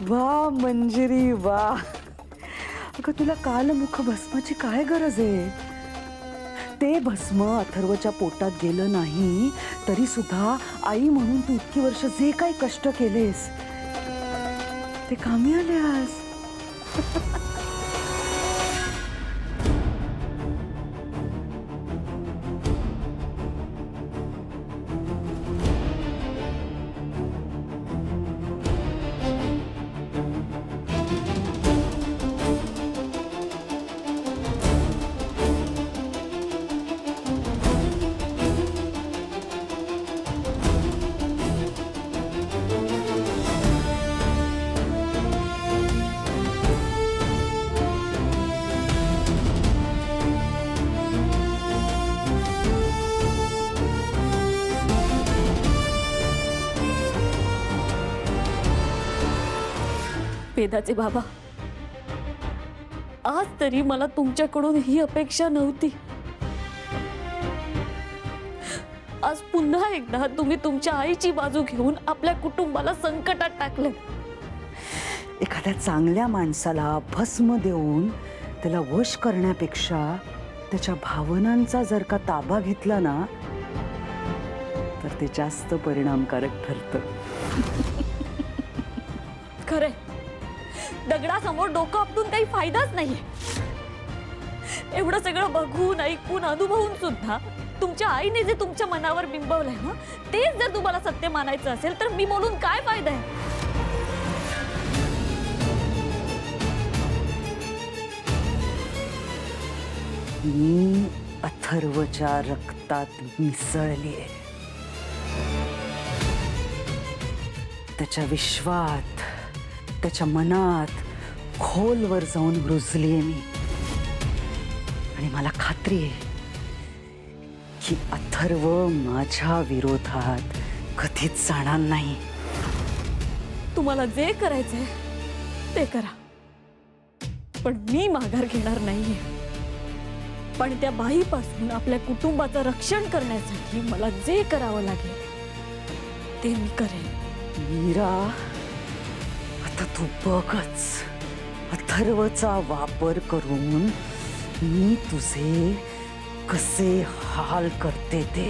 वा मंजिरी वा, अगं तुला कालमुख भस्माची काय गरज आहे? ते भस्म अथर्वच्या पोटात गेलं नाही तरी सुद्धा आई म्हणून तू इतकी वर्ष जे काही कष्ट केलेस ते कामी आले आज. वेदाचे बाबा, आज तरी मला तुमच्याकडून ही अपेक्षा नव्हती. आज पुन्हा एकदा तुम्ही तुमच्या आईची बाजू घेऊन आपल्या कुटुंबाला संकटात टाकले. एखाद्या चांगल्या माणसाला भस्म देऊन त्याला वश करण्यापेक्षा त्याच्या भावनांचा जर का ताबा घेतला ना तर ते जास्त परिणामकारक ठरतं. खरे, दगडासमोर डोकं आपटून काही फायदाच नाहीये. एवढं सगळं बघून ऐकून अनुभवून सुद्धा तुमच्या आईने जे तुमच्या मनावर बिंबवलंय ना, तेच जर तुम्हाला सत्य मानायचं असेल तर मी बोलून काय फायदा आहे? मी अथर्वच्या रक्तात मिसळलीये. त्याच्या विश्वात, त्याच्या मनात खोलवर जाऊन रुजलीये मी. आणि मला खात्री आहे की अथर्व माझ्या विरोधात कधीच जाणार नाही. तुम्हाला जे करायचंय ते करा, पण मी माघार घेणार नाहीये. पण त्या बाईपासून आपल्या कुटुंबाचं रक्षण करण्यासाठी मला जे करावं लागेल ते मी करेन. मीरा, आता तू बघच, अथर्वचा वापर करून मी तुझे कसे हाल करते ते.